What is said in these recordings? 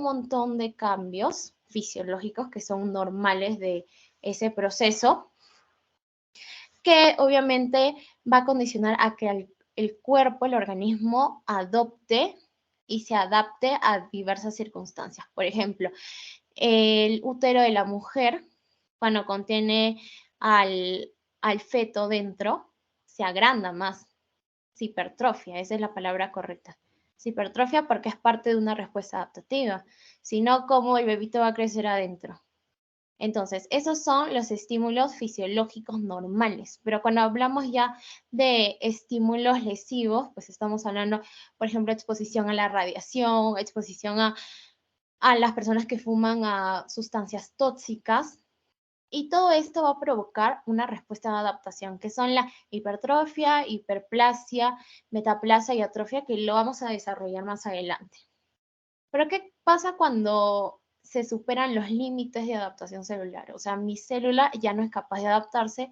montón de cambios fisiológicos que son normales de ese proceso, que obviamente va a condicionar a que el cuerpo, el organismo, adopte y se adapte a diversas circunstancias. Por ejemplo, el útero de la mujer, cuando contiene al feto dentro, se agranda más, se hipertrofia, esa es la palabra correcta. Se hipertrofia porque es parte de una respuesta adaptativa, sino cómo el bebito va a crecer adentro. Entonces, esos son los estímulos fisiológicos normales, pero cuando hablamos ya de estímulos lesivos, pues estamos hablando, por ejemplo, exposición a la radiación, exposición a las personas que fuman a sustancias tóxicas, y todo esto va a provocar una respuesta de adaptación, que son la hipertrofia, hiperplasia, metaplasia y atrofia, que lo vamos a desarrollar más adelante. Pero ¿qué pasa cuando se superan los límites de adaptación celular? O sea, mi célula ya no es capaz de adaptarse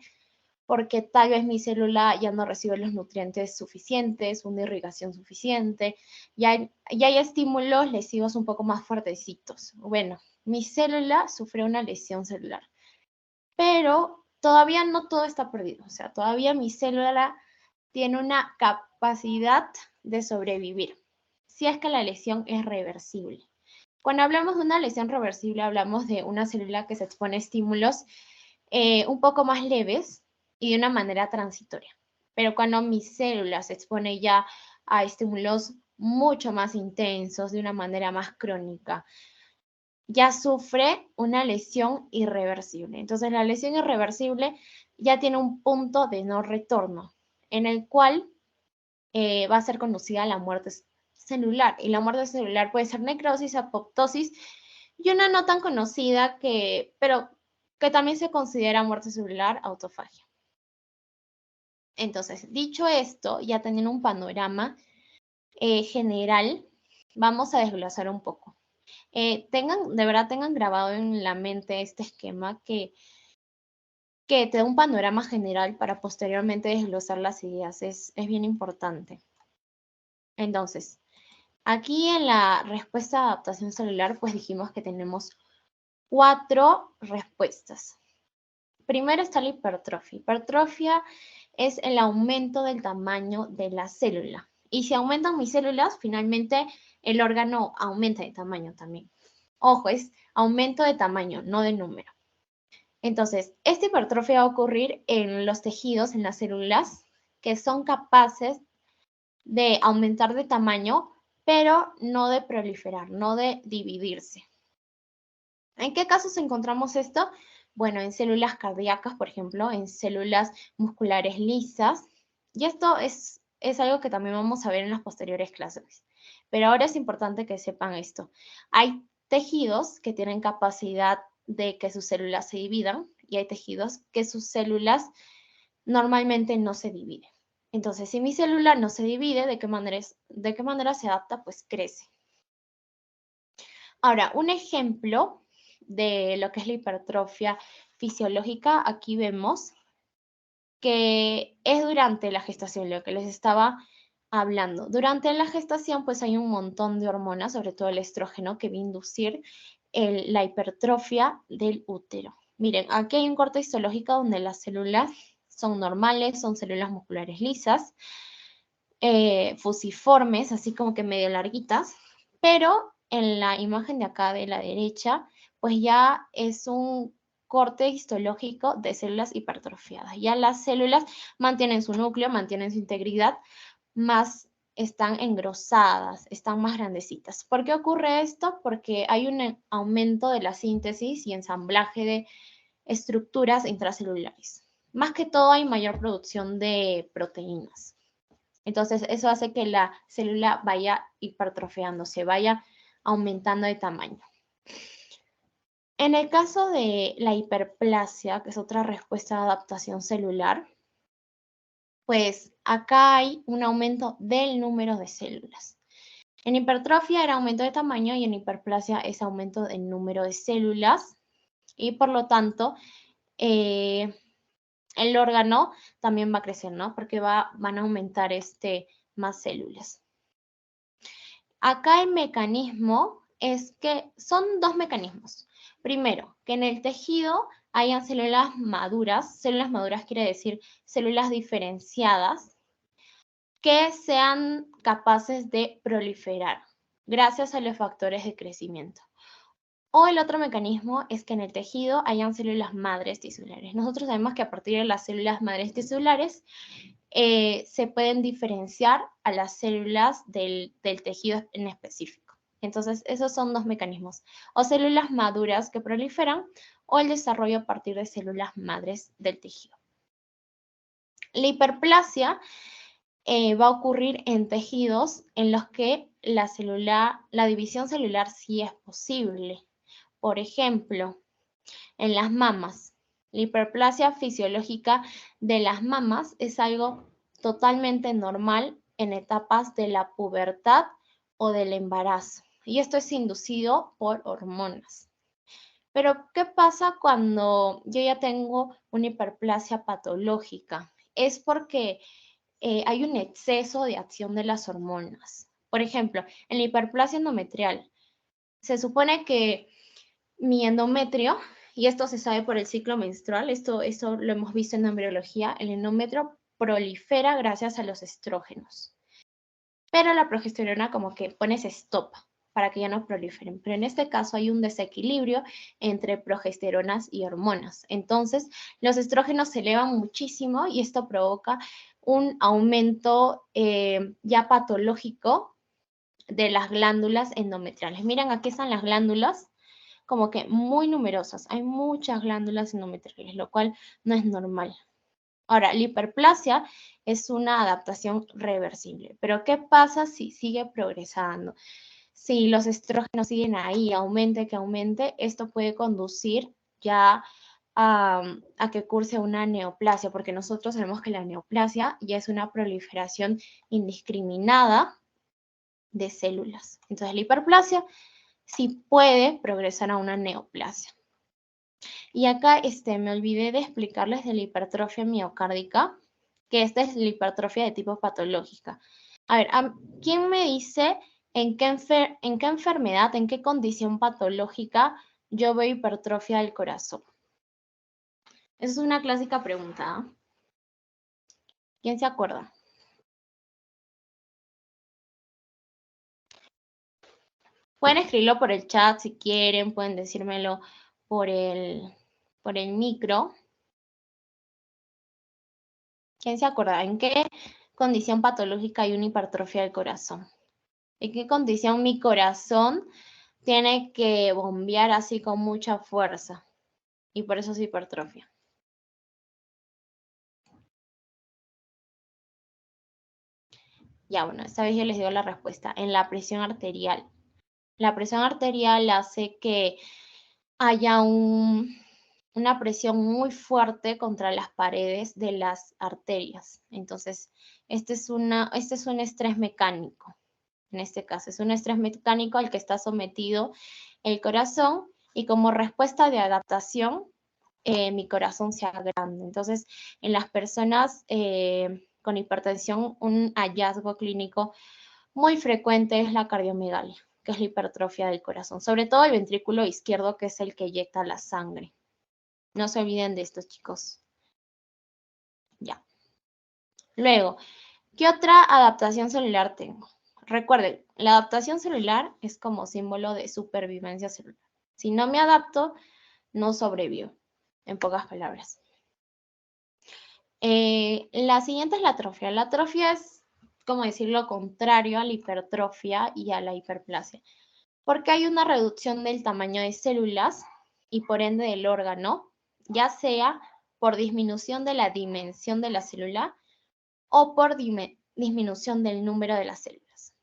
porque tal vez mi célula ya no recibe los nutrientes suficientes, una irrigación suficiente, ya hay estímulos lesivos un poco más fuertecitos. Bueno, mi célula sufre una lesión celular, pero todavía no todo está perdido. O sea, todavía mi célula tiene una capacidad de sobrevivir, si es que la lesión es reversible. Cuando hablamos de una lesión reversible, hablamos de una célula que se expone a estímulos un poco más leves y de una manera transitoria. Pero cuando mi célula se expone ya a estímulos mucho más intensos, de una manera más crónica, ya sufre una lesión irreversible. Entonces, la lesión irreversible ya tiene un punto de no retorno, en el cual va a ser conducida a la muerte celular. Y la muerte celular puede ser necrosis, apoptosis y una no tan conocida pero que también se considera muerte celular, autofagia. Entonces, dicho esto, ya teniendo un panorama general, vamos a desglosar un poco. De verdad tengan grabado en la mente este esquema que te da un panorama general para posteriormente desglosar las ideas. Es bien importante. Entonces, aquí en la respuesta de adaptación celular, pues dijimos que tenemos 4 respuestas. Primero está la hipertrofia. Hipertrofia es el aumento del tamaño de la célula. Y si aumentan mis células, finalmente el órgano aumenta de tamaño también. Ojo, es aumento de tamaño, no de número. Entonces, esta hipertrofia va a ocurrir en los tejidos, en las células, que son capaces de aumentar de tamaño, pero no de proliferar, no de dividirse. ¿En qué casos encontramos esto? Bueno, en células cardíacas, por ejemplo, en células musculares lisas. Y esto es algo que también vamos a ver en las posteriores clases. Pero ahora es importante que sepan esto. Hay tejidos que tienen capacidad de que sus células se dividan y hay tejidos que sus células normalmente no se dividen. Entonces, si mi célula no se divide, ¿de qué manera se adapta? Pues crece. Ahora, un ejemplo de lo que es la hipertrofia fisiológica, aquí vemos que es durante la gestación, lo que les estaba hablando. Durante la gestación, pues hay un montón de hormonas, sobre todo el estrógeno, que va a inducir la hipertrofia del útero. Miren, aquí hay un corte histológico donde las células son normales, son células musculares lisas, fusiformes, así como que medio larguitas, pero en la imagen de acá de la derecha, pues ya es un corte histológico de células hipertrofiadas. Ya las células mantienen su núcleo, mantienen su integridad, más están engrosadas, están más grandecitas. ¿Por qué ocurre esto? Porque hay un aumento de la síntesis y ensamblaje de estructuras intracelulares. Más que todo hay mayor producción de proteínas. Entonces, eso hace que la célula vaya hipertrofiándose, vaya aumentando de tamaño. En el caso de la hiperplasia, que es otra respuesta de adaptación celular, pues acá hay un aumento del número de células. En hipertrofia era aumento de tamaño y en hiperplasia es aumento del número de células y por lo tanto el órgano también va a crecer, ¿no? Porque van a aumentar más células. Acá el mecanismo es que son dos mecanismos. Primero, que en el tejido hayan células maduras. Células maduras quiere decir células diferenciadas que sean capaces de proliferar gracias a los factores de crecimiento. O el otro mecanismo es que en el tejido hayan células madres tisulares. Nosotros sabemos que a partir de las células madres tisulares se pueden diferenciar a las células del tejido en específico. Entonces, esos son dos mecanismos. O células maduras que proliferan o el desarrollo a partir de células madres del tejido. La hiperplasia va a ocurrir en tejidos en los que la división celular sí es posible. Por ejemplo, en las mamas. La hiperplasia fisiológica de las mamas es algo totalmente normal en etapas de la pubertad o del embarazo. Y esto es inducido por hormonas. Pero, ¿qué pasa cuando yo ya tengo una hiperplasia patológica? Es porque hay un exceso de acción de las hormonas. Por ejemplo, en la hiperplasia endometrial, se supone que mi endometrio, y esto se sabe por el ciclo menstrual, esto lo hemos visto en embriología, el endometrio prolifera gracias a los estrógenos. Pero la progesterona como que pone ese stop para que ya no proliferen. Pero en este caso hay un desequilibrio entre progesteronas y hormonas. Entonces, los estrógenos se elevan muchísimo y esto provoca un aumento ya patológico de las glándulas endometriales. Miren, aquí están las glándulas como que muy numerosas. Hay muchas glándulas endometriales, lo cual no es normal. Ahora, la hiperplasia es una adaptación reversible, pero ¿qué pasa si sigue progresando? Si los estrógenos siguen ahí, aumente, esto puede conducir ya a que curse una neoplasia, porque nosotros sabemos que la neoplasia ya es una proliferación indiscriminada de células. Entonces, la hiperplasia sí puede progresar a una neoplasia. Y acá me olvidé de explicarles de la hipertrofia miocárdica, que esta es la hipertrofia de tipo patológica. A ver, ¿quién me dice en qué enfermedad, en qué condición patológica yo veo hipertrofia del corazón? Esa es una clásica pregunta. ¿Quién se acuerda? Pueden escribirlo por el chat si quieren, pueden decírmelo por el micro. ¿Quién se acuerda? ¿En qué condición patológica hay una hipertrofia del corazón? ¿En qué condición mi corazón tiene que bombear así con mucha fuerza? Y por eso es hipertrofia. Ya, bueno, esta vez yo les digo la respuesta. En la presión arterial. La presión arterial hace que haya una presión muy fuerte contra las paredes de las arterias. Entonces, este es un estrés mecánico. En este caso, es un estrés mecánico al que está sometido el corazón y como respuesta de adaptación, mi corazón se agranda. Entonces, en las personas con hipertensión, un hallazgo clínico muy frecuente es la cardiomegalia, que es la hipertrofia del corazón, sobre todo el ventrículo izquierdo, que es el que eyecta la sangre. No se olviden de estos, chicos. Ya. Luego, ¿qué otra adaptación celular tengo? Recuerden, la adaptación celular es como símbolo de supervivencia celular. Si no me adapto, no sobrevivo, en pocas palabras. La siguiente es la atrofia. La atrofia es, como decir, lo contrario a la hipertrofia y a la hiperplasia, porque hay una reducción del tamaño de células y por ende del órgano, ya sea por disminución de la dimensión de la célula o por disminución del número de las células.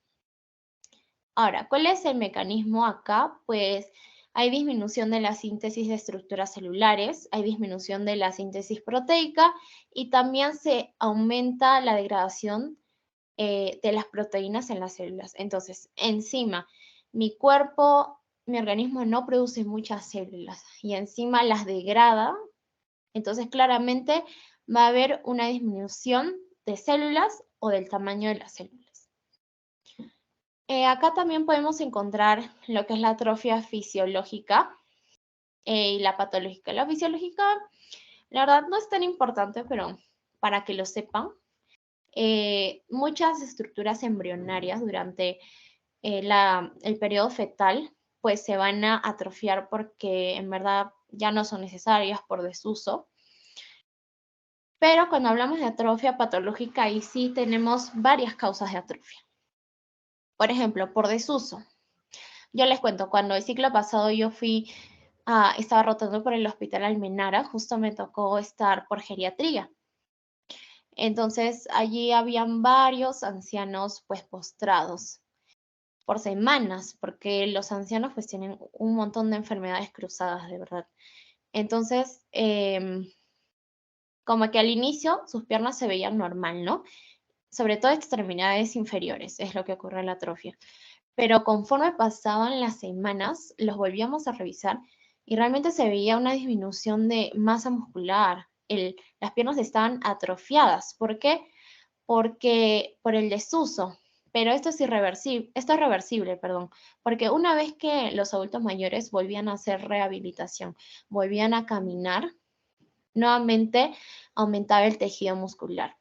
Ahora, ¿cuál es el mecanismo acá? Pues hay disminución de la síntesis de estructuras celulares, hay disminución de la síntesis proteica y también se aumenta la degradación de las proteínas en las células. Entonces, encima, mi cuerpo, mi organismo no produce muchas células y encima las degrada, entonces claramente va a haber una disminución de células o del tamaño de las células. Acá también podemos encontrar lo que es la atrofia fisiológica y la patológica. La fisiológica, la verdad, no es tan importante, pero para que lo sepan, muchas estructuras embrionarias durante el periodo fetal, pues se van a atrofiar porque en verdad ya no son necesarias por desuso. Pero cuando hablamos de atrofia patológica, ahí sí tenemos varias causas de atrofia. Por ejemplo, por desuso. Yo les cuento, cuando el ciclo pasado yo estaba rotando por el Hospital Almenara, justo me tocó estar por geriatría. Entonces, allí habían varios ancianos pues postrados por semanas, porque los ancianos pues tienen un montón de enfermedades cruzadas, de verdad. Entonces, como que al inicio sus piernas se veían normal, ¿no? Sobre todo extremidades inferiores, es lo que ocurre en la atrofia. Pero conforme pasaban las semanas, los volvíamos a revisar y realmente se veía una disminución de masa muscular. Las piernas estaban atrofiadas. ¿Por qué? Porque por el desuso. Pero esto es reversible, perdón, porque una vez que los adultos mayores volvían a hacer rehabilitación, volvían a caminar, nuevamente aumentaba el tejido muscular.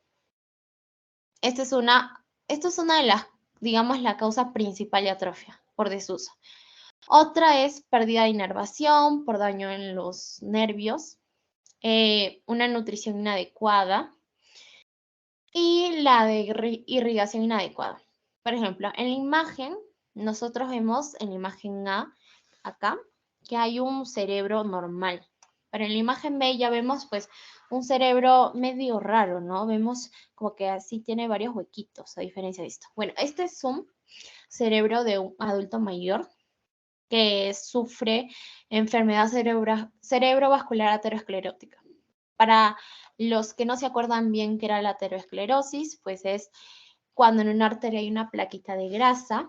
Esto es una de las, digamos, la causa principal de atrofia por desuso. Otra es pérdida de inervación por daño en los nervios, una nutrición inadecuada y la de irrigación inadecuada. Por ejemplo, en la imagen, nosotros vemos en la imagen A, acá, que hay un cerebro normal. Pero en la imagen B ya vemos pues un cerebro medio raro, ¿no? Vemos como que así tiene varios huequitos, a diferencia de esto. Bueno, este es un cerebro de un adulto mayor que sufre enfermedad cerebrovascular aterosclerótica. Para los que no se acuerdan bien qué era la aterosclerosis, pues es cuando en una arteria hay una plaquita de grasa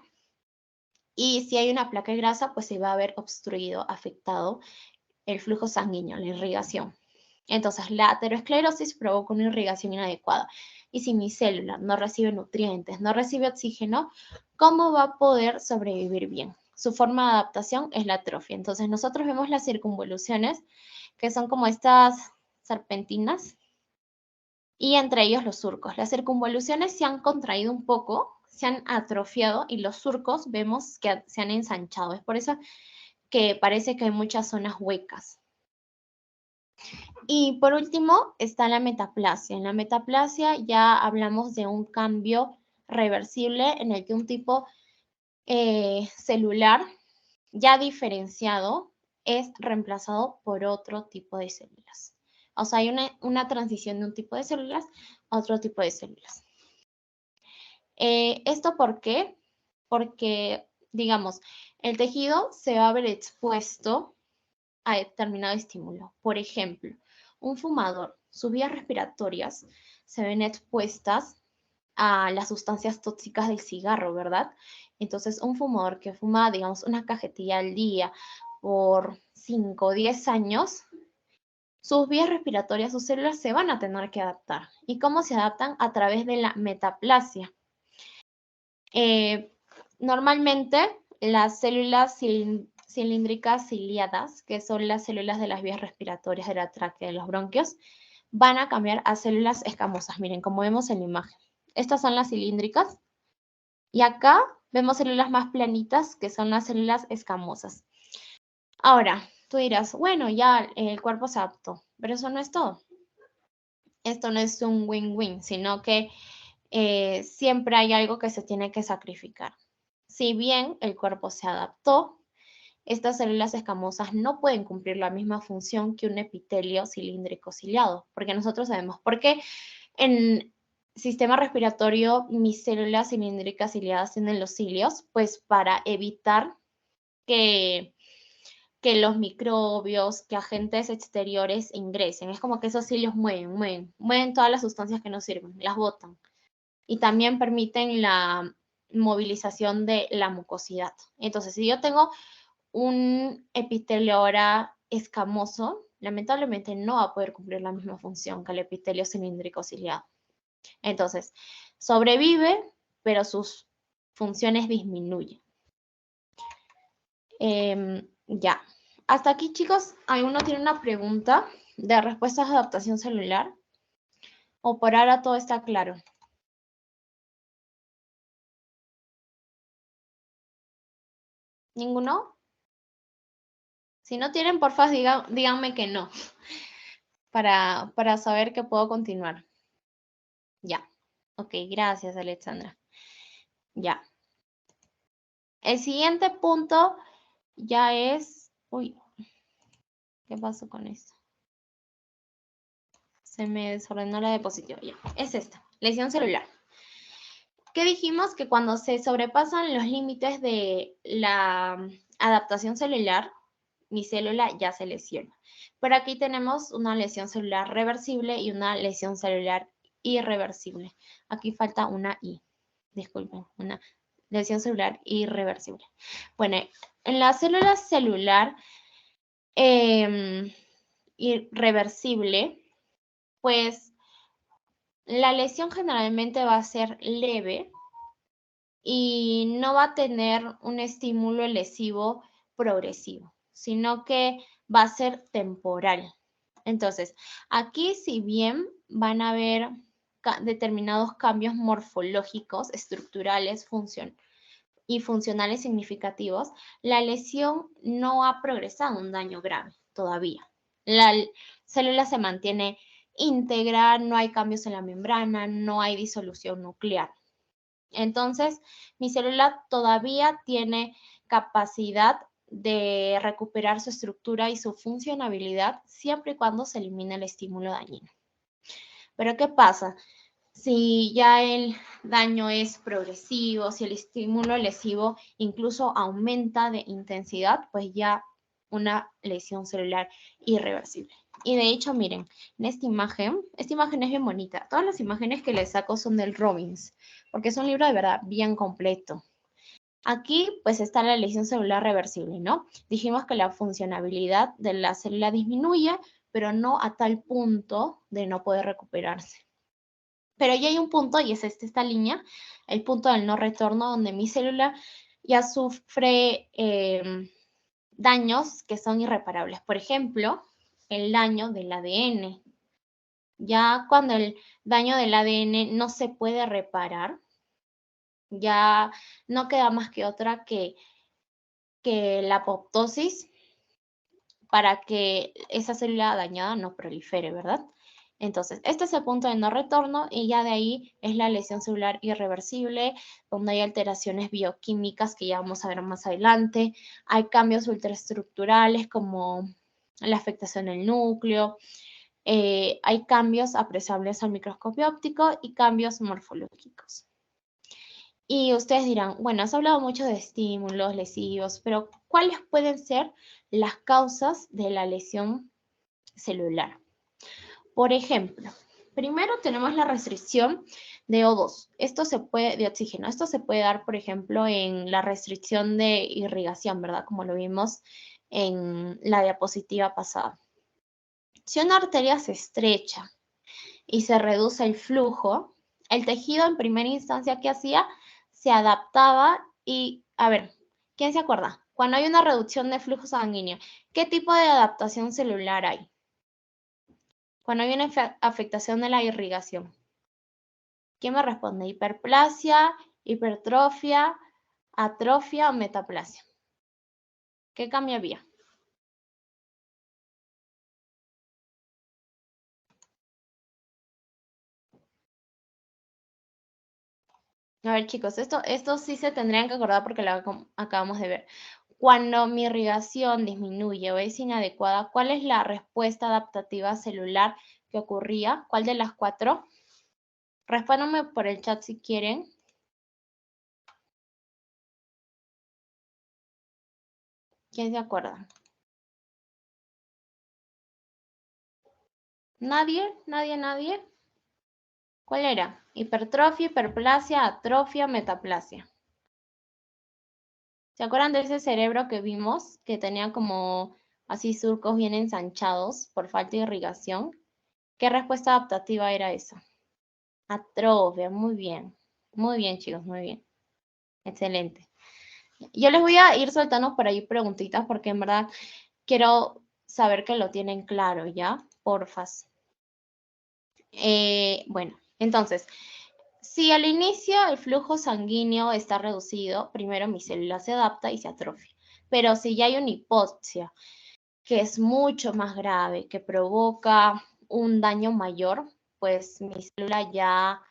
y si hay una placa de grasa, pues se va a ver obstruido, afectado el flujo sanguíneo, la irrigación. Entonces, la aterosclerosis provoca una irrigación inadecuada. Y si mi célula no recibe nutrientes, no recibe oxígeno, ¿cómo va a poder sobrevivir bien? Su forma de adaptación es la atrofia. Entonces, nosotros vemos las circunvoluciones, que son como estas serpentinas, y entre ellos los surcos. Las circunvoluciones se han contraído un poco, se han atrofiado y los surcos vemos que se han ensanchado. Es por eso que parece que hay muchas zonas huecas. Y por último está la metaplasia. En la metaplasia ya hablamos de un cambio reversible en el que un tipo celular ya diferenciado es reemplazado por otro tipo de células. O sea, hay una transición de un tipo de células a otro tipo de células. ¿Esto por qué? Porque, digamos, el tejido se va a ver expuesto a determinado estímulo. Por ejemplo, un fumador, sus vías respiratorias se ven expuestas a las sustancias tóxicas del cigarro, ¿verdad? Entonces, un fumador que fuma, digamos, una cajetilla al día por 5 o 10 años, sus vías respiratorias, sus células se van a tener que adaptar. ¿Y cómo se adaptan? A través de la metaplasia. Normalmente, las células cilíndricas ciliadas, que son las células de las vías respiratorias de la tráquea de los bronquios, van a cambiar a células escamosas. Miren, como vemos en la imagen. Estas son las cilíndricas. Y acá vemos células más planitas, que son las células escamosas. Ahora, tú dirás, bueno, ya el cuerpo se adaptó, pero eso no es todo. Esto no es un win-win, sino que siempre hay algo que se tiene que sacrificar. Si bien el cuerpo se adaptó, estas células escamosas no pueden cumplir la misma función que un epitelio cilíndrico ciliado, porque nosotros sabemos por qué en sistema respiratorio mis células cilíndricas ciliadas tienen los cilios, pues para evitar que, que los microbios, que agentes exteriores ingresen. Es como que esos cilios mueven todas las sustancias que no sirven, las botan. Y también permiten la movilización de la mucosidad. Entonces, si yo tengo un epitelio ahora escamoso, lamentablemente no va a poder cumplir la misma función que el epitelio cilíndrico ciliado. Entonces, sobrevive, pero sus funciones disminuyen. Ya. Hasta aquí, chicos, ¿alguno tiene una pregunta de respuestas de adaptación celular? ¿O por ahora todo está claro? ¿Ninguno? Si no tienen, por favor, díganme que no, para saber que puedo continuar. Ya. Ok, gracias, Alexandra. Ya. El siguiente punto ya es... Uy, ¿qué pasó con esto? Se me desordenó la diapositiva. Ya, es esta, lesión celular. ¿Qué dijimos? Que cuando se sobrepasan los límites de la adaptación celular, mi célula ya se lesiona. Pero aquí tenemos una lesión celular reversible y una lesión celular irreversible. Aquí falta una I. Disculpen, una lesión celular irreversible. Bueno, en la célula celular irreversible, pues la lesión generalmente va a ser leve y no va a tener un estímulo lesivo progresivo, sino que va a ser temporal. Entonces, aquí si bien van a haber determinados cambios morfológicos, estructurales, y funcionales significativos, la lesión no ha progresado un daño grave todavía. La célula se mantiene íntegra, no hay cambios en la membrana, no hay disolución nuclear. Entonces, mi célula todavía tiene capacidad de recuperar su estructura y su funcionabilidad siempre y cuando se elimine el estímulo dañino. Pero ¿qué pasa? Si ya el daño es progresivo, si el estímulo lesivo incluso aumenta de intensidad, pues ya una lesión celular irreversible. Y de hecho, miren, en esta imagen es bien bonita. Todas las imágenes que les saco son del Robbins, porque es un libro de verdad bien completo. Aquí pues está la lesión celular reversible, ¿no? Dijimos que la funcionabilidad de la célula disminuye, pero no a tal punto de no poder recuperarse. Pero ya hay un punto, y es esta línea, el punto del no retorno, donde mi célula ya sufre daños que son irreparables. Por ejemplo, el daño del ADN. Ya cuando el daño del ADN no se puede reparar, ya no queda más que otra que la apoptosis para que esa célula dañada no prolifere, ¿verdad? Entonces, este es el punto de no retorno y ya de ahí es la lesión celular irreversible, donde hay alteraciones bioquímicas que ya vamos a ver más adelante. Hay cambios ultraestructurales como la afectación del núcleo. Hay cambios apreciables al microscopio óptico y cambios morfológicos. Y ustedes dirán, bueno, has hablado mucho de estímulos lesivos, pero ¿cuáles pueden ser las causas de la lesión celular? Por ejemplo, primero tenemos la restricción de O2, de oxígeno. Esto se puede dar, por ejemplo, en la restricción de irrigación, ¿verdad? Como lo vimos en la diapositiva pasada. Si una arteria se estrecha y se reduce el flujo, el tejido en primera instancia, ¿qué hacía? Se adaptaba y, a ver, ¿quién se acuerda? Cuando hay una reducción de flujo sanguíneo, ¿qué tipo de adaptación celular hay? Cuando hay una afectación de la irrigación. ¿Quién me responde? ¿Hiperplasia, hipertrofia, atrofia o metaplasia? ¿Qué cambio había? A ver, chicos, esto sí se tendrían que acordar porque lo acabamos de ver. Cuando mi irrigación disminuye o es inadecuada, ¿cuál es la respuesta adaptativa celular que ocurría? ¿Cuál de las cuatro? Respóndanme por el chat si quieren. ¿Quién se acuerda? ¿Nadie? ¿Nadie? ¿Nadie? ¿Cuál era? Hipertrofia, hiperplasia, atrofia, metaplasia. ¿Se acuerdan de ese cerebro que vimos que tenía como así surcos bien ensanchados por falta de irrigación? ¿Qué respuesta adaptativa era esa? Atrofia, muy bien. Muy bien, chicos, muy bien. Excelente. Yo les voy a ir soltando por ahí preguntitas porque en verdad quiero saber que lo tienen claro, ¿ya? Porfas. Bueno, entonces, si al inicio el flujo sanguíneo está reducido, primero mi célula se adapta y se atrofia. Pero si ya hay una hipoxia, que es mucho más grave, que provoca un daño mayor, pues mi célula ya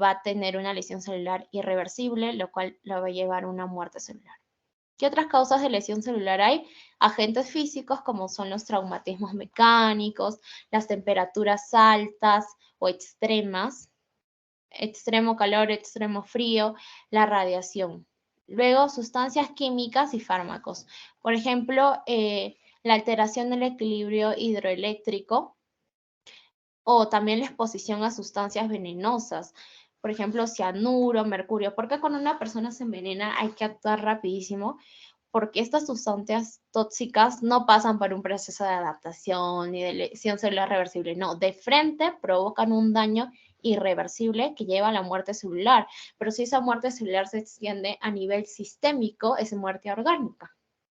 va a tener una lesión celular irreversible, lo cual la va a llevar a una muerte celular. ¿Qué otras causas de lesión celular hay? Agentes físicos como son los traumatismos mecánicos, las temperaturas altas o extremas, extremo calor, extremo frío, la radiación. Luego, sustancias químicas y fármacos. Por ejemplo, la alteración del equilibrio hidroeléctrico o también la exposición a sustancias venenosas. Por ejemplo, cianuro, mercurio. Porque cuando una persona se envenena hay que actuar rapidísimo porque estas sustancias tóxicas no pasan por un proceso de adaptación ni de lesión celular reversible, no, de frente provocan un daño irreversible que lleva a la muerte celular, pero si esa muerte celular se extiende a nivel sistémico, es muerte orgánica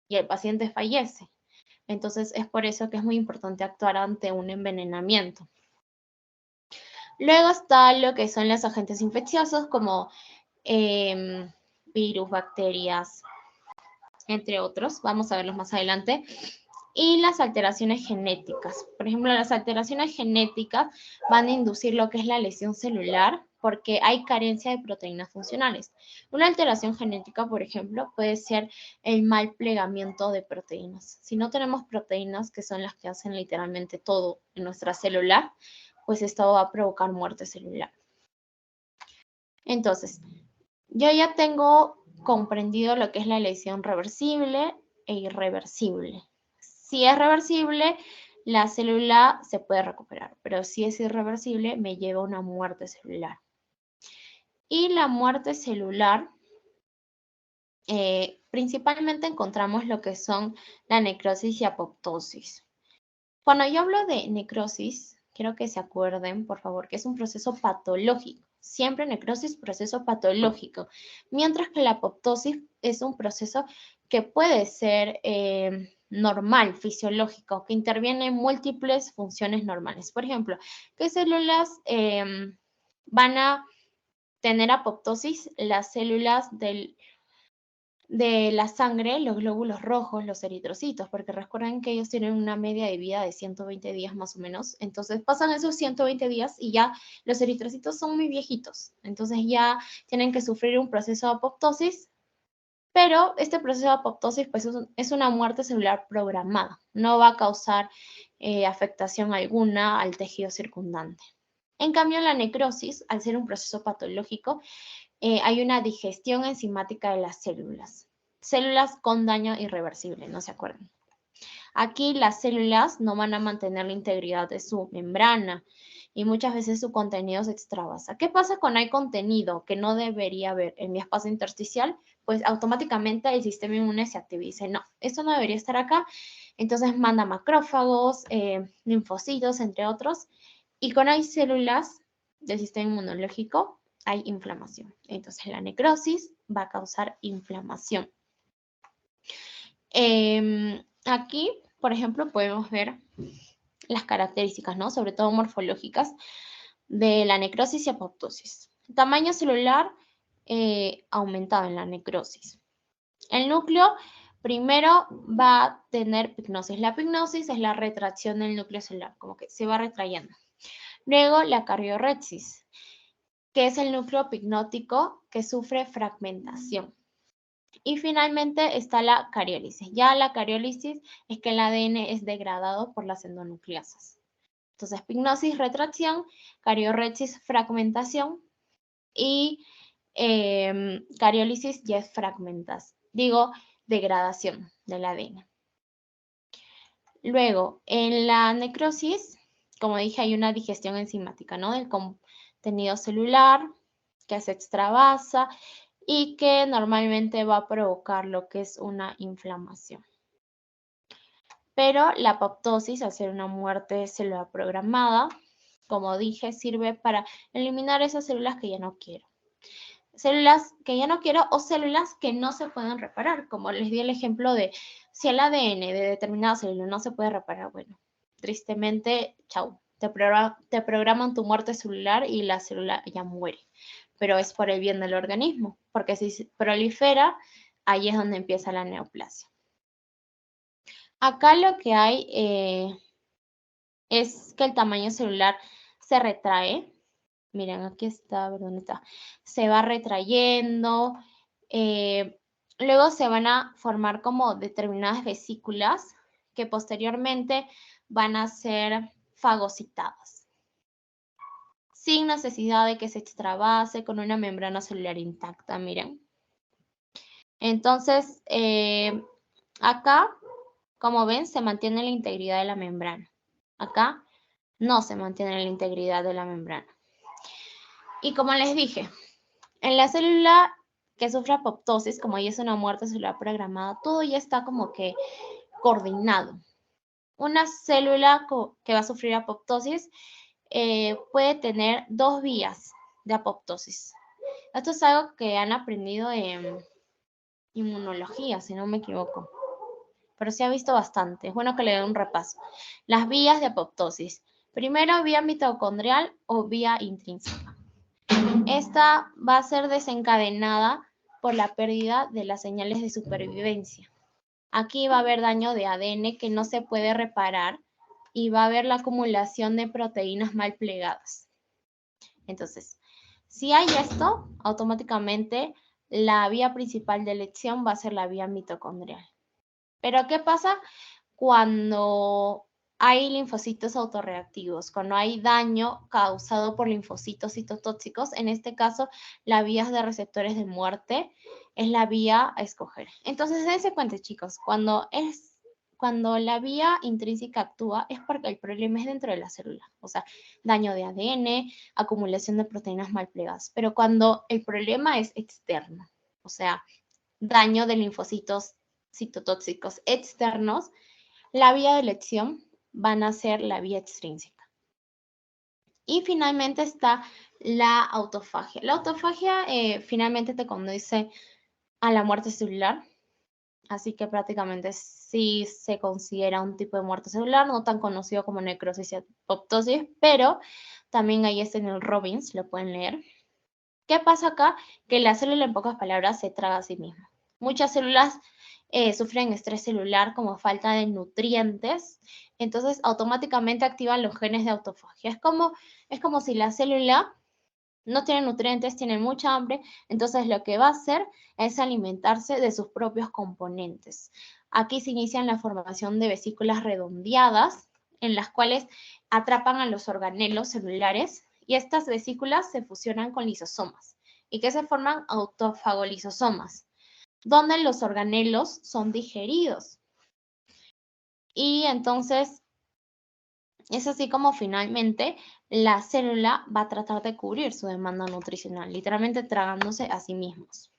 y el paciente fallece. Entonces es por eso que es muy importante actuar ante un envenenamiento. Luego está lo que son los agentes infecciosos como virus, bacterias, entre otros, vamos a verlos más adelante, y las alteraciones genéticas. Por ejemplo, las alteraciones genéticas van a inducir lo que es la lesión celular porque hay carencia de proteínas funcionales. Una alteración genética, por ejemplo, puede ser el mal plegamiento de proteínas. Si no tenemos proteínas, que son las que hacen literalmente todo en nuestra célula, pues esto va a provocar muerte celular. Entonces, yo ya tengo comprendido lo que es la lesión reversible e irreversible. Si es reversible, la célula se puede recuperar, pero si es irreversible, me lleva a una muerte celular. Y la muerte celular, principalmente encontramos lo que son la necrosis y apoptosis. Cuando yo hablo de necrosis, quiero que se acuerden, por favor, que es un proceso patológico. Siempre necrosis, proceso patológico. Mientras que la apoptosis es un proceso que puede ser normal, fisiológico, que interviene en múltiples funciones normales. Por ejemplo, ¿qué células van a tener apoptosis? Las células de la sangre, los glóbulos rojos, los eritrocitos, porque recuerden que ellos tienen una media de vida de 120 días más o menos. Entonces pasan esos 120 días y ya los eritrocitos son muy viejitos. Entonces ya tienen que sufrir un proceso de apoptosis, pero este proceso de apoptosis pues, es una muerte celular programada. No va a causar afectación alguna al tejido circundante. En cambio, la necrosis, al ser un proceso patológico, hay una digestión enzimática de las células. Células con daño irreversible, no se acuerdan. Aquí las células no van a mantener la integridad de su membrana y muchas veces su contenido se extravasa. ¿Qué pasa cuando hay contenido que no debería haber en mi espacio intersticial? Pues automáticamente el sistema inmune se activa y dice, no, esto no debería estar acá. Entonces manda macrófagos, linfocitos, entre otros. Y cuando hay células del sistema inmunológico, hay inflamación. Entonces la necrosis va a causar inflamación. Aquí, por ejemplo, podemos ver las características, ¿no? Sobre todo morfológicas de la necrosis y apoptosis. Tamaño celular aumentado en la necrosis. El núcleo primero va a tener pignosis. La pignosis es la retracción del núcleo celular, como que se va retrayendo. Luego la cariorrexis, que es el núcleo pignótico que sufre fragmentación. Y finalmente está la cariólisis. Ya la cariólisis es que el ADN es degradado por las endonucleasas. Entonces, pignosis, retracción, cariorrexis, fragmentación y cariólisis ya es degradación del ADN. Luego, en la necrosis, como dije, hay una digestión enzimática, ¿no? Del contenido celular que se extravasa y que normalmente va a provocar lo que es una inflamación. Pero la apoptosis, al ser una muerte celular programada, como dije, sirve para eliminar esas células que ya no quiero. células que ya no quiero o células que no se pueden reparar, como les di el ejemplo de si el ADN de determinada célula no se puede reparar, bueno, tristemente, chau, te programan tu muerte celular y la célula ya muere, pero es por el bien del organismo, porque si prolifera, ahí es donde empieza la neoplasia. Acá lo que hay es que el tamaño celular se retrae. Miren, aquí está, a ver dónde está. Se va retrayendo. Luego se van a formar como determinadas vesículas que posteriormente van a ser fagocitadas, sin necesidad de que se extravase con una membrana celular intacta, miren. Entonces, acá, como ven, se mantiene la integridad de la membrana. Acá no se mantiene la integridad de la membrana. Y como les dije, en la célula que sufre apoptosis, como ya es una muerte celular programada, todo ya está como que coordinado. Una célula que va a sufrir apoptosis puede tener 2 vías de apoptosis. Esto es algo que han aprendido en inmunología, si no me equivoco. Pero se ha visto bastante. Es bueno que le den un repaso. Las vías de apoptosis. Primero, vía mitocondrial o vía intrínseca. Esta va a ser desencadenada por la pérdida de las señales de supervivencia. Aquí va a haber daño de ADN que no se puede reparar y va a haber la acumulación de proteínas mal plegadas. Entonces, si hay esto, automáticamente la vía principal de elección va a ser la vía mitocondrial. Pero ¿qué pasa cuando hay linfocitos autorreactivos? Cuando hay daño causado por linfocitos citotóxicos, en este caso, la vía de receptores de muerte es la vía a escoger. Entonces, dense cuenta, chicos, cuando la vía intrínseca actúa es porque el problema es dentro de la célula, o sea, daño de ADN, acumulación de proteínas mal plegadas. Pero cuando el problema es externo, o sea, daño de linfocitos citotóxicos externos, la vía de elección van a ser la vía extrínseca. Y finalmente está la autofagia. La autofagia finalmente te conduce a la muerte celular, así que prácticamente sí se considera un tipo de muerte celular, no tan conocido como necrosis y apoptosis, pero también ahí está en el Robbins, lo pueden leer. ¿Qué pasa acá? Que la célula, en pocas palabras, se traga a sí misma. Muchas células sufren estrés celular como falta de nutrientes, entonces automáticamente activan los genes de autofagia. Es como si la célula no tiene nutrientes, tiene mucha hambre, entonces lo que va a hacer es alimentarse de sus propios componentes. Aquí se inicia la formación de vesículas redondeadas, en las cuales atrapan a los organelos celulares y estas vesículas se fusionan con lisosomas y que se forman autofagolisosomas, donde los organelos son digeridos. Y entonces es así como finalmente la célula va a tratar de cubrir su demanda nutricional, literalmente tragándose a sí mismos.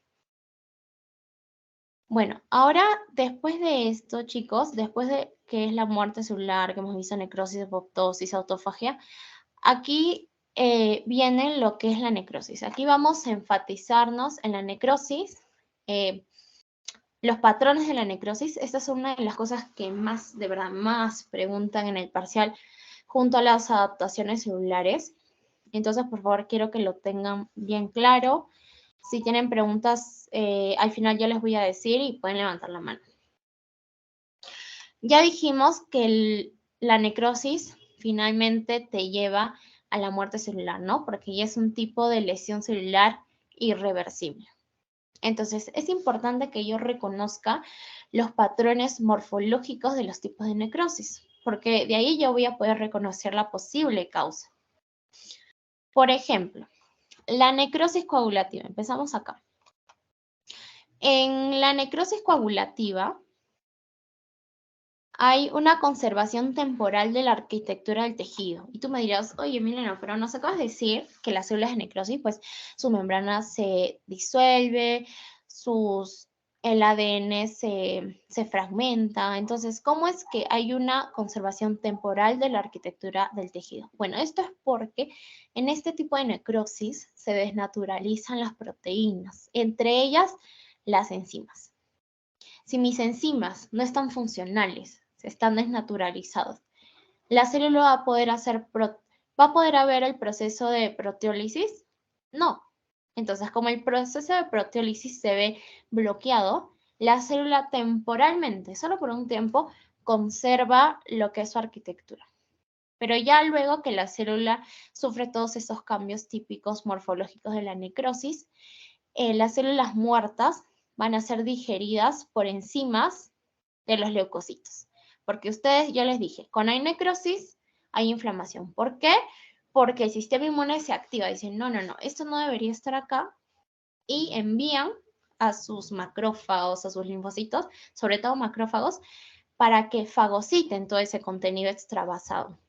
Bueno, ahora después de esto, chicos, después de que es la muerte celular, que hemos visto necrosis, apoptosis, autofagia, aquí viene lo que es la necrosis. Aquí vamos a enfatizarnos en la necrosis, los patrones de la necrosis. Esta es una de las cosas que más, de verdad, más preguntan en el parcial junto a las adaptaciones celulares. Entonces, por favor, quiero que lo tengan bien claro. Si tienen preguntas, al final yo les voy a decir y pueden levantar la mano. Ya dijimos que la necrosis finalmente te lleva a la muerte celular, ¿no? Porque ya es un tipo de lesión celular irreversible. Entonces, es importante que yo reconozca los patrones morfológicos de los tipos de necrosis, porque de ahí yo voy a poder reconocer la posible causa. Por ejemplo, la necrosis coagulativa. Empezamos acá. En la necrosis coagulativa hay una conservación temporal de la arquitectura del tejido. Y tú me dirás, oye, Milena, pero nos acabas de decir que las células de necrosis, pues su membrana se disuelve, sus el ADN se fragmenta. Entonces, ¿cómo es que hay una conservación temporal de la arquitectura del tejido? Bueno, esto es porque en este tipo de necrosis se desnaturalizan las proteínas, entre ellas las enzimas. Si mis enzimas no están funcionales, se están desnaturalizadas, ¿la célula va a poder haber el proceso de proteólisis? No. Entonces, como el proceso de proteólisis se ve bloqueado, la célula temporalmente, solo por un tiempo, conserva lo que es su arquitectura. Pero ya luego que la célula sufre todos esos cambios típicos morfológicos de la necrosis, las células muertas van a ser digeridas por enzimas de los leucocitos. Porque ustedes, yo les dije, cuando hay necrosis, hay inflamación. ¿Por qué? Porque el sistema inmune se activa. Dicen, no, esto no debería estar acá. Y envían a sus macrófagos, a sus linfocitos, sobre todo macrófagos, para que fagociten todo ese contenido extravasado.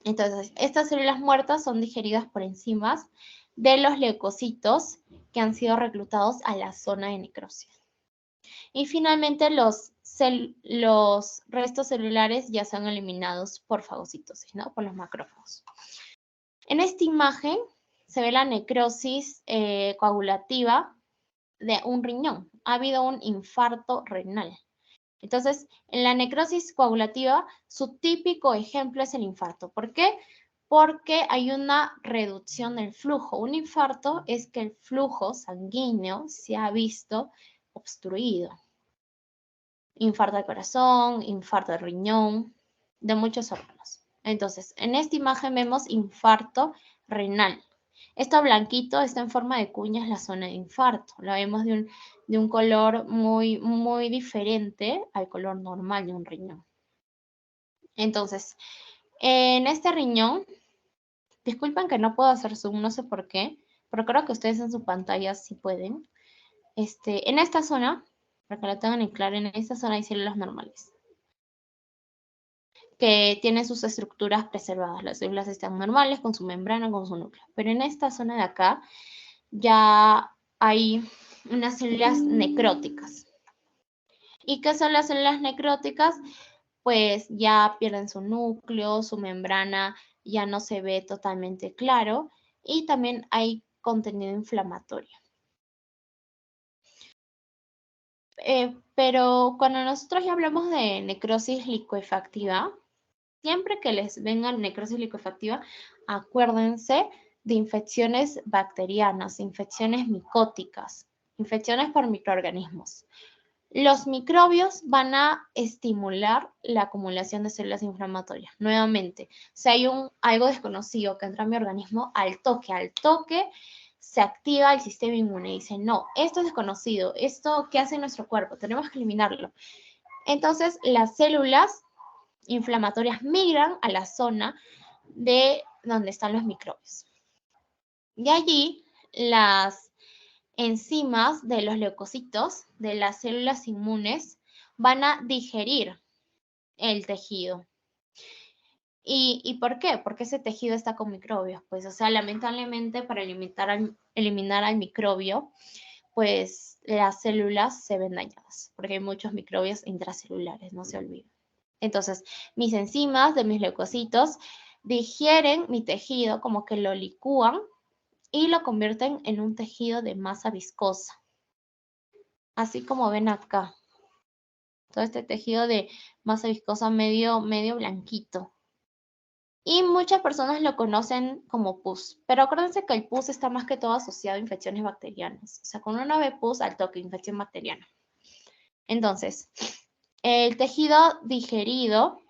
Entonces, estas células muertas son digeridas por enzimas de los leucocitos que han sido reclutados a la zona de necrosis. Y finalmente los restos celulares ya son eliminados por fagocitosis, ¿no? Por los macrófagos. En esta imagen se ve la necrosis coagulativa de un riñón. Ha habido un infarto renal. Entonces, en la necrosis coagulativa, su típico ejemplo es el infarto. ¿Por qué? Porque hay una reducción del flujo. Un infarto es que el flujo sanguíneo se ha visto obstruido. Infarto del corazón, infarto del riñón, de muchos órganos. Entonces, en esta imagen vemos infarto renal. Esto blanquito está en forma de cuña, es la zona de infarto. Lo vemos de un color muy diferente al color normal de un riñón. Entonces, en este riñón, disculpen que no puedo hacer zoom, no sé por qué, pero creo que ustedes en su pantalla sí pueden. En esta zona, para que lo tengan en claro, en esta zona hay células normales que tienen sus estructuras preservadas. Las células están normales con su membrana, con su núcleo. Pero en esta zona de acá ya hay unas células necróticas. ¿Y qué son las células necróticas? Pues ya pierden su núcleo, su membrana ya no se ve totalmente claro y también hay contenido inflamatorio. Pero cuando nosotros ya hablamos de necrosis licuefactiva, siempre que les venga necrosis licuefactiva, acuérdense de infecciones bacterianas, infecciones micóticas, infecciones por microorganismos. Los microbios van a estimular la acumulación de células inflamatorias. Nuevamente, si hay algo desconocido que entra en mi organismo, al toque se activa el sistema inmune y dice, no, esto es desconocido, esto ¿qué hace nuestro cuerpo? Tenemos que eliminarlo. Entonces, las células inflamatorias migran a la zona de donde están los microbios. Y allí, las enzimas de los leucocitos, de las células inmunes, van a digerir el tejido. ¿Y por qué? Porque ese tejido está con microbios. Pues, o sea, lamentablemente para eliminar al microbio, pues las células se ven dañadas, porque hay muchos microbios intracelulares, no se olviden. Entonces, mis enzimas de mis leucocitos digieren mi tejido, como que lo licúan y lo convierten en un tejido de masa viscosa. Así como ven acá. Todo este tejido de masa viscosa medio blanquito. Y muchas personas lo conocen como pus. Pero acuérdense que el pus está más que todo asociado a infecciones bacterianas. O sea, cuando uno ve pus, al toque, infección bacteriana. Entonces, el tejido digerido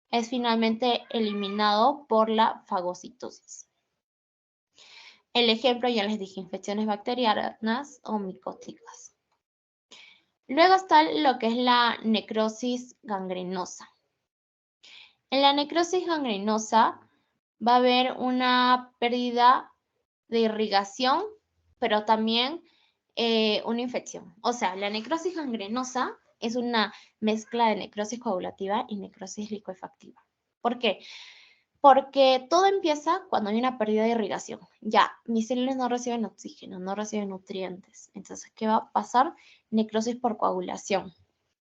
es finalmente eliminado por la fagocitosis. El ejemplo, ya les dije, infecciones bacterianas o micóticas. Luego está lo que es la necrosis gangrenosa. En la necrosis gangrenosa va a haber una pérdida de irrigación, pero también una infección. O sea, la necrosis gangrenosa es una mezcla de necrosis coagulativa y necrosis licuefactiva. ¿Por qué? Porque todo empieza cuando hay una pérdida de irrigación. Ya, mis células no reciben oxígeno, no reciben nutrientes. Entonces, ¿qué va a pasar? Necrosis por coagulación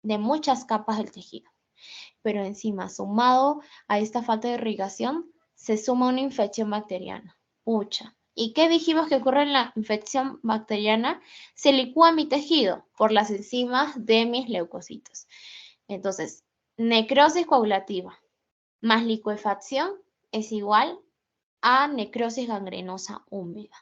de muchas capas del tejido. Pero encima, sumado a esta falta de irrigación, se suma una infección bacteriana. Pucha. ¿Y qué dijimos que ocurre en la infección bacteriana? Se licúa mi tejido por las enzimas de mis leucocitos. Entonces, necrosis coagulativa más licuefacción es igual a necrosis gangrenosa húmeda.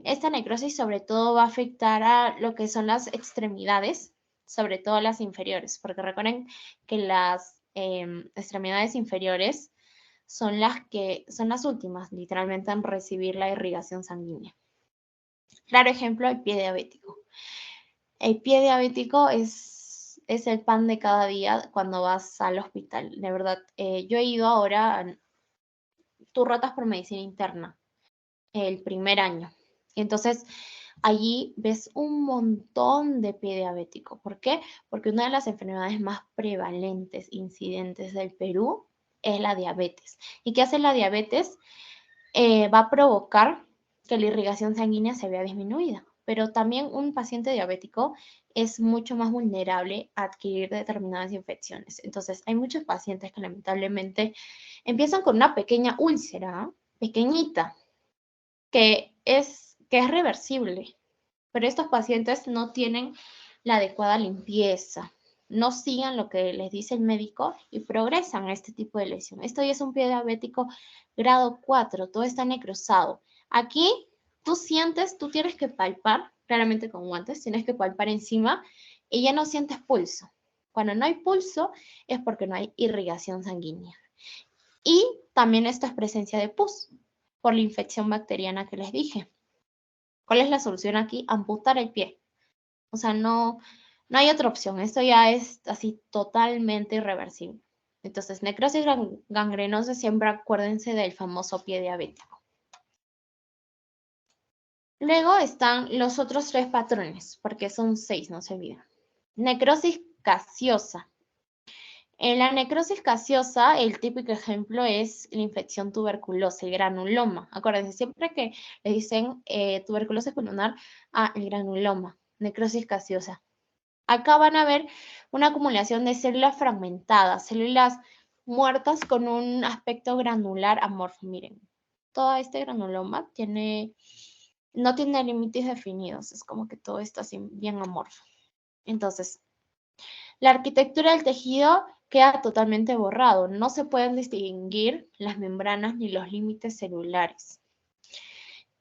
Esta necrosis sobre todo va a afectar a lo que son las extremidades, sobre todo las inferiores, porque recuerden que las extremidades inferiores son las últimas, literalmente, en recibir la irrigación sanguínea. Claro ejemplo, el pie diabético. El pie diabético es el pan de cada día cuando vas al hospital. De verdad, yo he ido ahora, tú rotas por medicina interna, el primer año. Entonces, allí ves un montón de pie diabético. ¿Por qué? Porque una de las enfermedades más prevalentes, incidentes del Perú, es la diabetes. ¿Y qué hace la diabetes? Va a provocar que la irrigación sanguínea se vea disminuida. Pero también un paciente diabético es mucho más vulnerable a adquirir determinadas infecciones. Entonces, hay muchos pacientes que lamentablemente empiezan con una pequeña úlcera, pequeñita, que es reversible, pero estos pacientes no tienen la adecuada limpieza, no sigan lo que les dice el médico y progresan a este tipo de lesión. Esto ya es un pie diabético grado 4, todo está necrosado. Aquí tú sientes, tú tienes que palpar, claramente con guantes, tienes que palpar encima y ya no sientes pulso. Cuando no hay pulso es porque no hay irrigación sanguínea. Y también esto es presencia de pus por la infección bacteriana que les dije. ¿Cuál es la solución aquí? Amputar el pie. O sea, no hay otra opción. Esto ya es así totalmente irreversible. Entonces, necrosis gangrenosa, siempre acuérdense del famoso pie diabético. Luego están los otros 3 patrones, porque son 6, no se olviden. Necrosis gaseosa. En la necrosis gaseosa, el típico ejemplo es la infección tuberculosa, el granuloma. Acuérdense, siempre que le dicen tuberculosis pulmonar, el granuloma, necrosis gaseosa. Acá van a ver una acumulación de células fragmentadas, células muertas con un aspecto granular amorfo. Miren, todo este granuloma no tiene límites definidos, es como que todo está así bien amorfo. Entonces, la arquitectura del tejido queda totalmente borrado. No se pueden distinguir las membranas ni los límites celulares.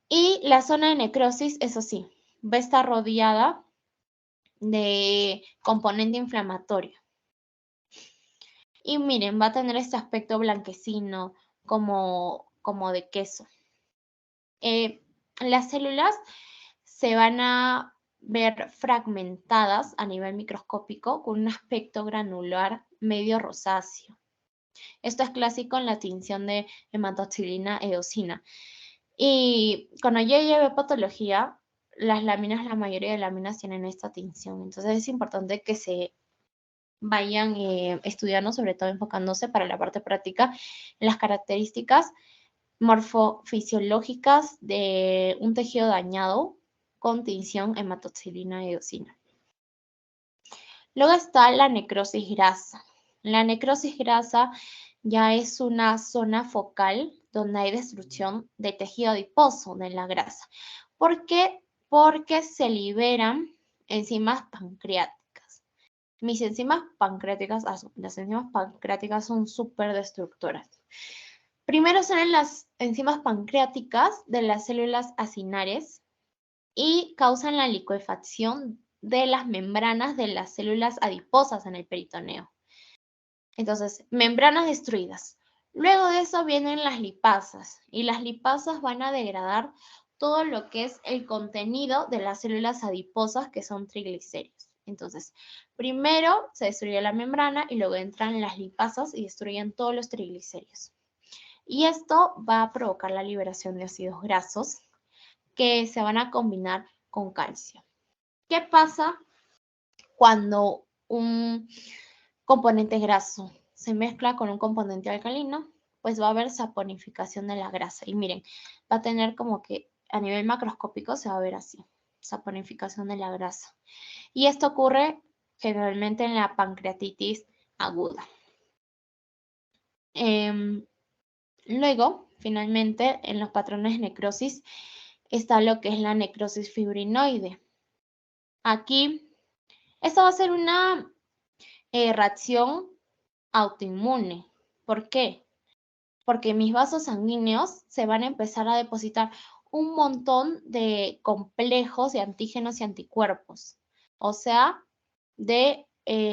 Y la zona de necrosis, eso sí, va a estar rodeada de componente inflamatorio. Y miren, va a tener este aspecto blanquecino como de queso. Las células se van a ver fragmentadas a nivel microscópico con un aspecto granular medio rosáceo. Esto es clásico en la tinción de hematoxilina eosina. Y cuando ya lleve patología, la mayoría de láminas tienen esta tinción. Entonces es importante que se vayan estudiando, sobre todo enfocándose para la parte práctica, en las características morfofisiológicas de un tejido dañado con tinción hematoxilina eosina. Luego está la necrosis grasa. La necrosis grasa ya es una zona focal donde hay destrucción de tejido adiposo de la grasa. ¿Por qué? Porque se liberan enzimas pancreáticas. Mis enzimas pancreáticas, las enzimas pancreáticas son súper destructoras. Primero salen las enzimas pancreáticas de las células acinares y causan la licuefacción de las membranas de las células adiposas en el peritoneo. Entonces, membranas destruidas. Luego de eso vienen las lipasas y las lipasas van a degradar todo lo que es el contenido de las células adiposas que son triglicéridos. Entonces, primero se destruye la membrana y luego entran las lipasas y destruyen todos los triglicéridos. Y esto va a provocar la liberación de ácidos grasos que se van a combinar con calcio. ¿Qué pasa cuando un componente graso se mezcla con un componente alcalino? pues va a haber saponificación de la grasa. Y miren, va a tener como que a nivel macroscópico se va a ver así, saponificación de la grasa. Y esto ocurre generalmente en la pancreatitis aguda. Luego, finalmente, en los patrones de necrosis está lo que es la necrosis fibrinoide. Aquí, esto va a ser una reacción autoinmune. ¿Por qué? Porque mis vasos sanguíneos se van a empezar a depositar un montón de complejos de antígenos y anticuerpos, o sea, de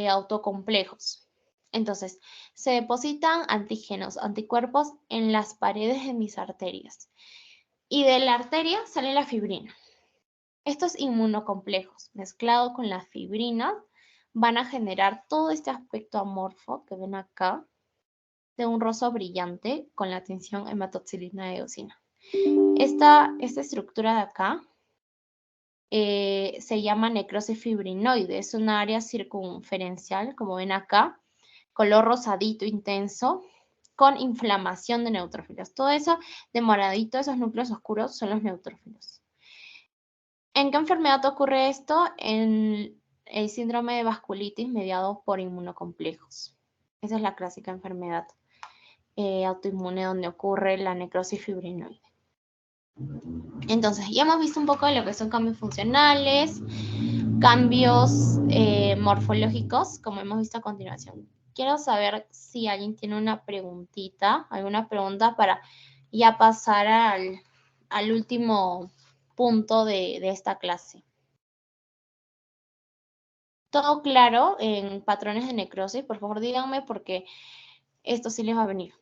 autocomplejos. Entonces, se depositan antígenos, anticuerpos en las paredes de mis arterias. Y de la arteria sale la fibrina. Estos inmunocomplejos, mezclados con la fibrina, van a generar todo este aspecto amorfo que ven acá, de un rosa brillante con la tensión hematoxilina de eosina. Esta estructura de acá se llama necrosis fibrinoide. Es una área circunferencial, como ven acá, color rosadito intenso, con inflamación de neutrófilos. Todo eso de moradito, esos núcleos oscuros, son los neutrófilos. ¿En qué enfermedad ocurre esto? En el síndrome de vasculitis mediado por inmunocomplejos. Esa es la clásica enfermedad autoinmune donde ocurre la necrosis fibrinoide. Entonces, ya hemos visto un poco de lo que son cambios funcionales, cambios morfológicos, como hemos visto a continuación. Quiero saber si alguien tiene una preguntita, alguna pregunta para ya pasar al último punto de esta clase. ¿Todo claro en patrones de necrosis? Por favor, díganme porque esto sí les va a venir.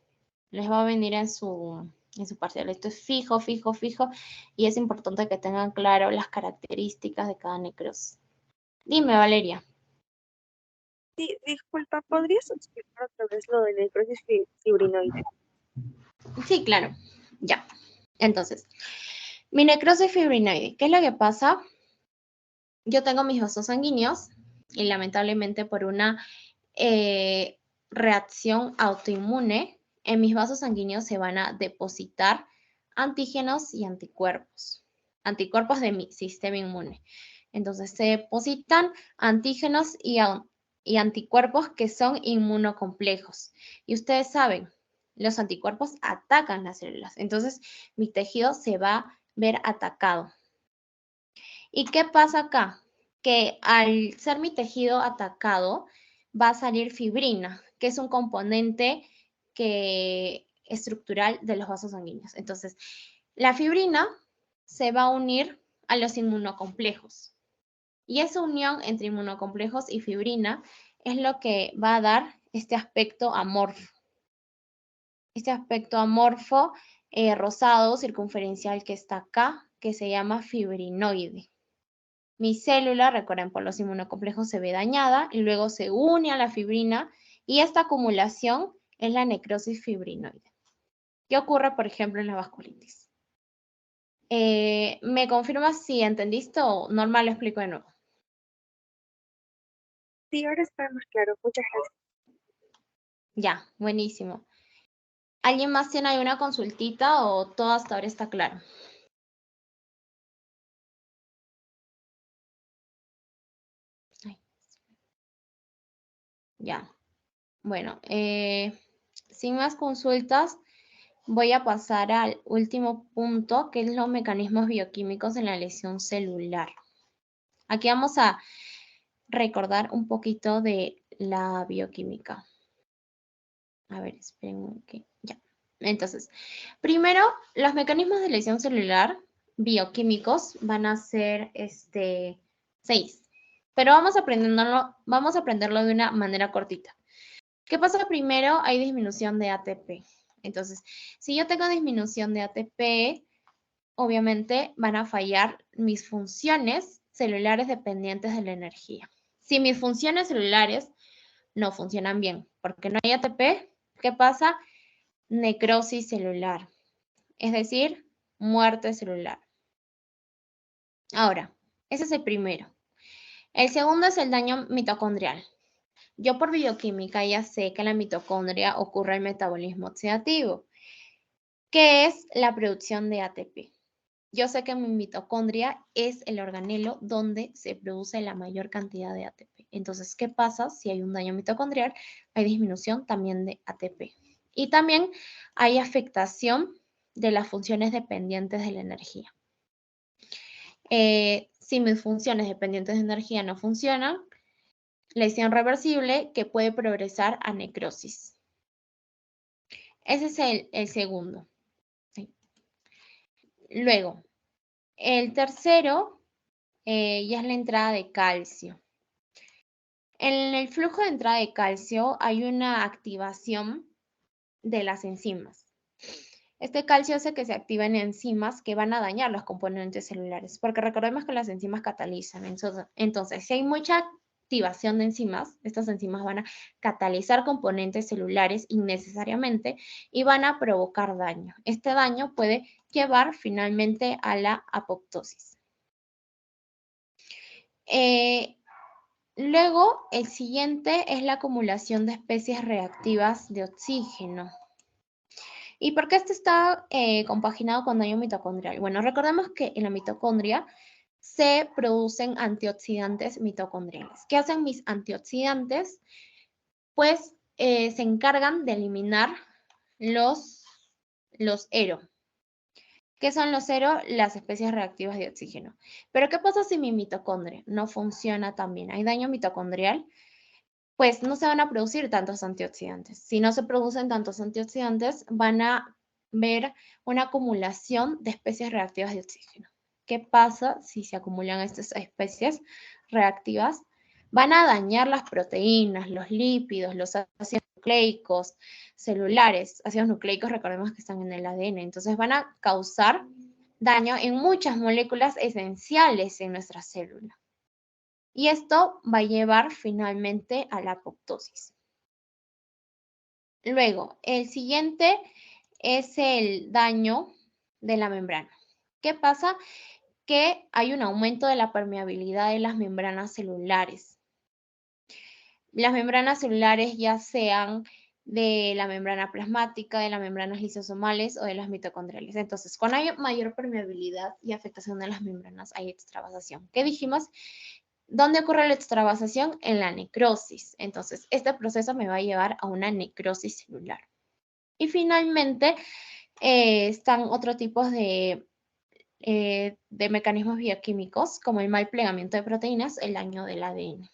Les va a venir en su parcial. Esto es fijo, fijo, fijo. Y es importante que tengan claro las características de cada necrosis. Dime, Valeria. Sí, disculpa, ¿podrías explicar otra vez lo de necrosis fibrinoide? Sí, claro. Ya. Entonces, mi necrosis fibrinoide. ¿Qué es lo que pasa? Yo tengo mis vasos sanguíneos y lamentablemente por una reacción autoinmune, en mis vasos sanguíneos se van a depositar antígenos y anticuerpos. Anticuerpos de mi sistema inmune. Entonces se depositan antígenos y anticuerpos que son inmunocomplejos. Y ustedes saben, los anticuerpos atacan las células. Entonces mi tejido se va a ver atacado. ¿Y qué pasa acá? Que al ser mi tejido atacado, va a salir fibrina, que es un componente estructural de los vasos sanguíneos. Entonces, la fibrina se va a unir a los inmunocomplejos. Y esa unión entre inmunocomplejos y fibrina es lo que va a dar este aspecto amorfo. Este aspecto amorfo rosado circunferencial que está acá, que se llama fibrinoide. Mi célula, recuerden, por los inmunocomplejos se ve dañada y luego se une a la fibrina y esta acumulación es la necrosis fibrinoide. ¿Qué ocurre, por ejemplo, en la vasculitis? ¿Me confirmas si entendiste o normal lo explico de nuevo? Sí, ahora está más claro. Muchas gracias. Ya, buenísimo. ¿Alguien más tiene alguna consultita o todo hasta ahora está claro? Ya. Bueno, sin más consultas, voy a pasar al último punto, que es los mecanismos bioquímicos en la lesión celular. Aquí vamos a recordar un poquito de la bioquímica. A ver, esperen que ya. Entonces, primero, los mecanismos de lesión celular bioquímicos van a ser 6. Pero vamos a aprenderlo de una manera cortita. ¿Qué pasa primero? Hay disminución de ATP. Entonces, si yo tengo disminución de ATP, obviamente van a fallar mis funciones celulares dependientes de la energía. Si mis funciones celulares no funcionan bien porque no hay ATP, ¿qué pasa? Necrosis celular, es decir, muerte celular. Ahora, ese es el primero. El segundo es el daño mitocondrial. Yo por bioquímica ya sé que en la mitocondria ocurre el metabolismo oxidativo, que es la producción de ATP. Yo sé que mi mitocondria es el organelo donde se produce la mayor cantidad de ATP. Entonces, ¿qué pasa si hay un daño mitocondrial? Hay disminución también de ATP. Y también hay afectación de las funciones dependientes de la energía. Si mis funciones dependientes de energía no funcionan, lesión reversible que puede progresar a necrosis. Ese es el segundo. ¿Sí? Luego, el tercero ya es la entrada de calcio. En el flujo de entrada de calcio hay una activación de las enzimas. Este calcio hace que se activen enzimas que van a dañar los componentes celulares, porque recordemos que las enzimas catalizan. Entonces, si hay mucha activación de enzimas, estas enzimas van a catalizar componentes celulares innecesariamente y van a provocar daño. Este daño puede llevar finalmente a la apoptosis. Luego, el siguiente es la acumulación de especies reactivas de oxígeno. ¿Y por qué esto está compaginado con daño mitocondrial? Bueno, recordemos que en la mitocondria se producen antioxidantes mitocondriales. ¿Qué hacen mis antioxidantes? Pues se encargan de eliminar los ERO. ¿Qué son los ERO? Las especies reactivas de oxígeno. Pero ¿qué pasa si mi mitocondria no funciona tan bien? ¿Hay daño mitocondrial? Pues no se van a producir tantos antioxidantes. Si no se producen tantos antioxidantes, van a ver una acumulación de especies reactivas de oxígeno. ¿Qué pasa si se acumulan estas especies reactivas? Van a dañar las proteínas, los lípidos, los ácidos nucleicos celulares. Ácidos nucleicos, recordemos que están en el ADN. Entonces van a causar daño en muchas moléculas esenciales en nuestra célula. Y esto va a llevar finalmente a la apoptosis. Luego, el siguiente es el daño de la membrana. ¿Qué pasa? Que hay un aumento de la permeabilidad de las membranas celulares. Las membranas celulares ya sean de la membrana plasmática, de las membranas lisosomales o de las mitocondriales. Entonces, cuando hay mayor permeabilidad y afectación de las membranas, hay extravasación. ¿Qué dijimos? ¿Dónde ocurre la extravasación? En la necrosis. Entonces, este proceso me va a llevar a una necrosis celular. Y finalmente, están otros tipos de mecanismos bioquímicos, como el mal plegamiento de proteínas, el daño del ADN.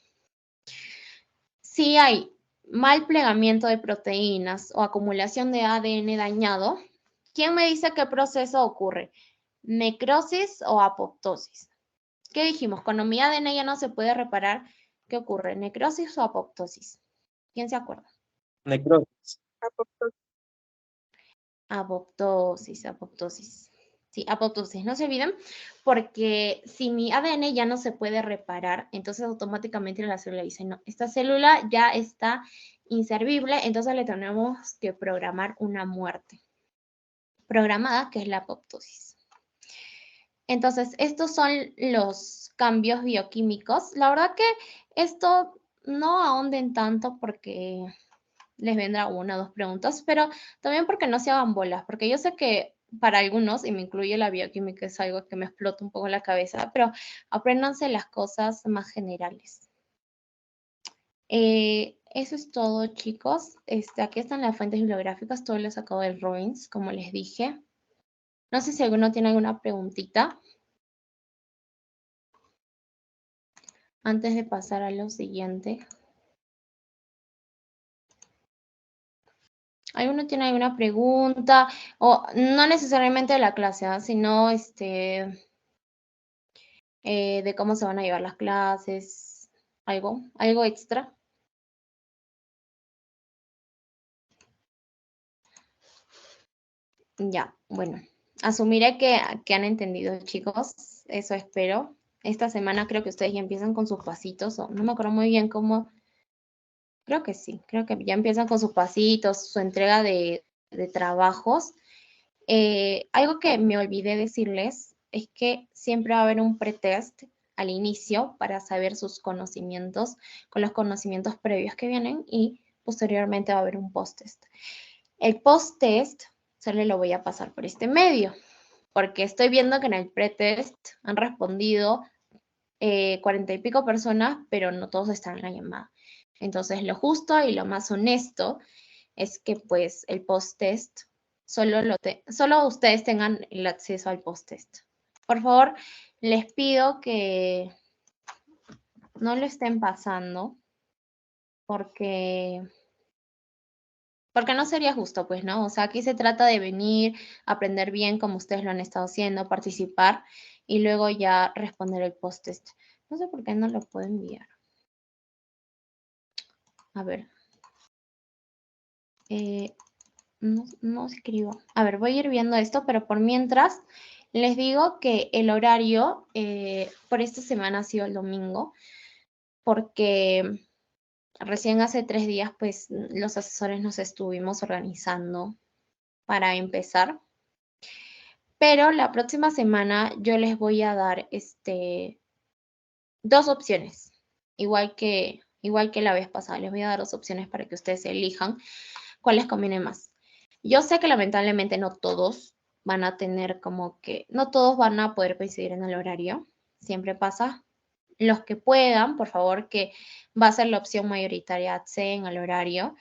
Si hay mal plegamiento de proteínas o acumulación de ADN dañado, ¿quién me dice qué proceso ocurre? ¿Necrosis o apoptosis? ¿Qué dijimos? Cuando mi ADN ya no se puede reparar, ¿qué ocurre? ¿Necrosis o apoptosis? ¿Quién se acuerda? Necrosis. Apoptosis. Sí, apoptosis. No se olviden, porque si mi ADN ya no se puede reparar, entonces automáticamente la célula dice, no, esta célula ya está inservible, entonces le tenemos que programar una muerte programada, que es la apoptosis. Entonces, estos son los cambios bioquímicos. La verdad que esto no ahonden tanto porque les vendrá una o dos preguntas, pero también porque no se hagan bolas, porque yo sé que para algunos, y me incluye la bioquímica, es algo que me explota un poco la cabeza, pero apréndanse las cosas más generales. Eso es todo, chicos. Aquí están las fuentes bibliográficas, todo lo sacado del Robbins, como les dije. No sé si alguno tiene alguna preguntita antes de pasar a lo siguiente. ¿Alguno tiene alguna pregunta? O no necesariamente de la clase, sino de cómo se van a llevar las clases, algo extra. Ya, bueno, asumiré que han entendido, chicos, eso espero. Esta semana creo que ustedes ya empiezan con sus pasitos, o no me acuerdo muy bien cómo, creo que sí, creo que ya empiezan con sus pasitos, su entrega de trabajos. Algo que me olvidé decirles es que siempre va a haber un pretest al inicio para saber sus conocimientos con los conocimientos previos que vienen y posteriormente va a haber un post-test. El post-test solo lo voy a pasar por este medio porque estoy viendo que en el pre-test han respondido 40 y pico personas, pero no todos están en la llamada. Entonces, lo justo y lo más honesto es que pues el post-test solo ustedes tengan el acceso al post-test. Por favor, les pido que no lo estén pasando porque no sería justo, pues, ¿no? O sea, aquí se trata de venir, aprender bien como ustedes lo han estado haciendo, participar y luego ya responder el post-test. No sé por qué no lo puedo enviar. A ver. No escribo. A ver, voy a ir viendo esto, pero por mientras les digo que el horario por esta semana ha sido el domingo, porque recién hace 3 días, pues, los asesores nos estuvimos organizando para empezar. Pero la próxima semana yo les voy a dar 2 opciones, igual que la vez pasada. Les voy a dar 2 opciones para que ustedes elijan cuál les conviene más. Yo sé que lamentablemente no todos van a tener no todos van a poder coincidir en el horario, siempre pasa. Los que puedan, por favor, que va a ser la opción mayoritaria, acceden al horario.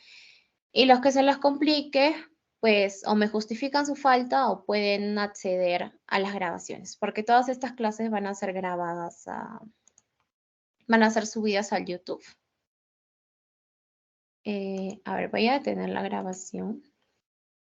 Y los que se les complique, pues o me justifican su falta o pueden acceder a las grabaciones, porque todas estas clases van a ser grabadas, van a ser subidas al YouTube. A ver, voy a detener la grabación.